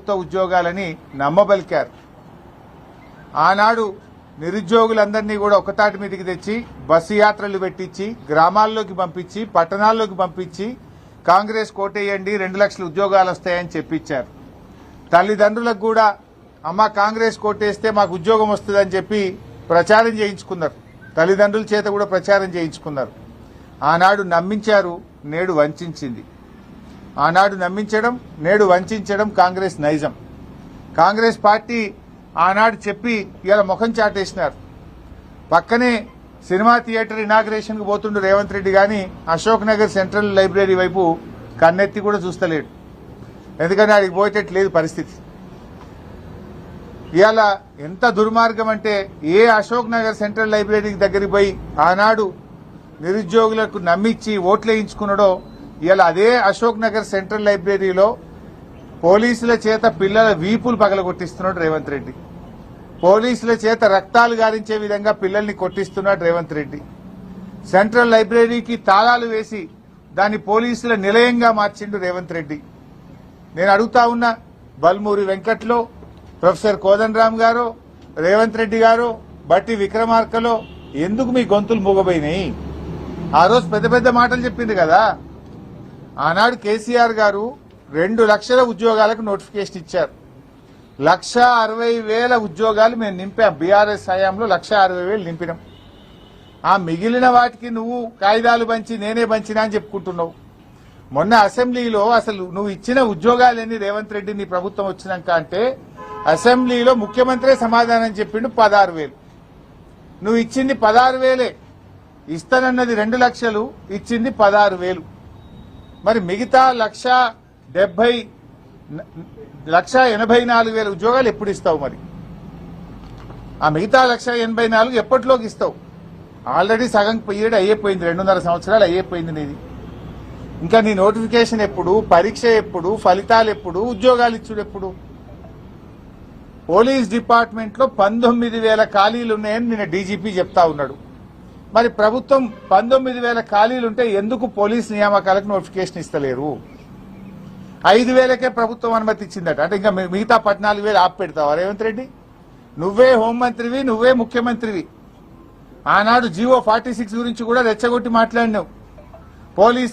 ప్రభుత్వ ఉద్యోగాలని నమ్మబలికారు. ఆనాడు నిరుద్యోగులందరినీ కూడా ఒకతాటి మీదకి తెచ్చి బస్సు యాత్రలు పెట్టించి గ్రామాల్లోకి పంపించి పట్టణాల్లోకి పంపించి కాంగ్రెస్ కోటేయండి 2 లక్షల ఉద్యోగాలు వస్తాయని చెప్పించారు. తల్లిదండ్రులకు కూడా అమ్మ కాంగ్రెస్ కోటేస్తే మాకు ఉద్యోగం వస్తుందని చెప్పి ప్రచారం చేయించుకున్నారు. తల్లిదండ్రుల చేత కూడా ప్రచారం చేయించుకున్నారు. ఆనాడు నమ్మించారు, నేడు వంచింది. ఆనాడు నమ్మించడం, నేడు వంచడం కాంగ్రెస్ నైజం. కాంగ్రెస్ పార్టీ ఆనాడు చెప్పి ఇలా ముఖం చాటేసినారు. పక్కనే సినిమా థియేటర్ ఇనాగ్రేషన్కు పోతుండు రేవంత్ రెడ్డి గాని అశోక్ నగర్ సెంట్రల్ లైబ్రరీ వైపు కన్నెత్తి కూడా చూస్తలేడు. ఎందుకంటే ఆడికి పోయేటట్లేదు పరిస్థితి. ఇవాళ ఎంత దుర్మార్గం అంటే ఏ అశోక్ నగర్ సెంట్రల్ లైబ్రరీకి దగ్గరికి పోయి ఆనాడు నిరుద్యోగులకు నమ్మించి ఓట్లు వేయించుకున్నాడో ఇవాళ అదే అశోక్ నగర్ సెంట్రల్ లైబ్రరీలో పోలీసుల చేత పిల్లల వీపులు పగలగొట్టిస్తున్నాడు రేవంత్ రెడ్డి. పోలీసుల చేత రక్తాలు గారించే విధంగా పిల్లల్ని కొట్టిస్తున్నాడు రేవంత్ రెడ్డి. సెంట్రల్ లైబ్రరీకి తాళాలు వేసి దాన్ని పోలీసుల నిలయంగా మార్చిండు రేవంత్ రెడ్డి. నేను అడుగుతా ఉన్నా, బల్మూరి వెంకట్లో, ప్రొఫెసర్ కోదండరామ్ గారు, రేవంత్ రెడ్డి గారు, బట్టి విక్రమార్కలో ఎందుకు మీ గొంతులు మూగబోయినాయి? ఆ రోజు పెద్ద పెద్ద మాటలు చెప్పింది కదా. ఆనాడు కేసీఆర్ గారు 2 లక్షల ఉద్యోగాలకు నోటిఫికేషన్ ఇచ్చారు. 1,60,000 ఉద్యోగాలు మేము నింపాం. బీఆర్ఎస్ హయాంలో 1,60,000 నింపినాం. ఆ మిగిలిన వాటికి నువ్వు కాయిదాలు పంచి నేనే పంచినా అని చెప్పుకుంటున్నావు. మొన్న అసెంబ్లీలో అసలు నువ్వు ఇచ్చిన ఉద్యోగాలన్నీ రేవంత్ రెడ్డి నీ ప్రభుత్వం వచ్చినాక అంటే అసెంబ్లీలో ముఖ్యమంత్రి సమాధానం చెప్పిండు 16,000. నువ్వు ఇచ్చింది 16,000. ఇస్తానన్నది 2 లక్షలు, ఇచ్చింది 16,000. మరి మిగతా 1,84,000 ఉద్యోగాలు ఎప్పుడు ఇస్తావు? మరి ఆ మిగతా 1,84,000 ఎప్పటిలోకి ఇస్తావు? ఆల్రెడీ సగం పీరియడ్ అయ్యిపోయింది, 2.5 సంవత్సరాలు అయ్యిపోయింది నీది. ఇంకా నీ నోటిఫికేషన్ ఎప్పుడు, పరీక్ష ఎప్పుడు, ఫలితాలు ఎప్పుడు, ఉద్యోగాలు ఇచ్చుడు ఎప్పుడు? పోలీస్ డిపార్ట్మెంట్ లో 19,000 ఖాళీలు ఉన్నాయని నిన్న డీజీపీ చెప్తా ఉన్నాడు. మరి ప్రభుత్వం 19,000 ఖాళీలుంటే ఎందుకు పోలీస్ నియామకాలకు నోటిఫికేషన్ ఇస్తలేరు? 5,000కే ప్రభుత్వం అనుమతి ఇచ్చిందట. అంటే ఇంకా మిగతా 14,000 ఆపి పెడతావా రేవంత్ రెడ్డి? నువ్వే హోంమంత్రివి, నువ్వే ముఖ్యమంత్రివి. ఆనాడు జీవో 46 గురించి కూడా రెచ్చగొట్టి మాట్లాడినావు. పోలీస్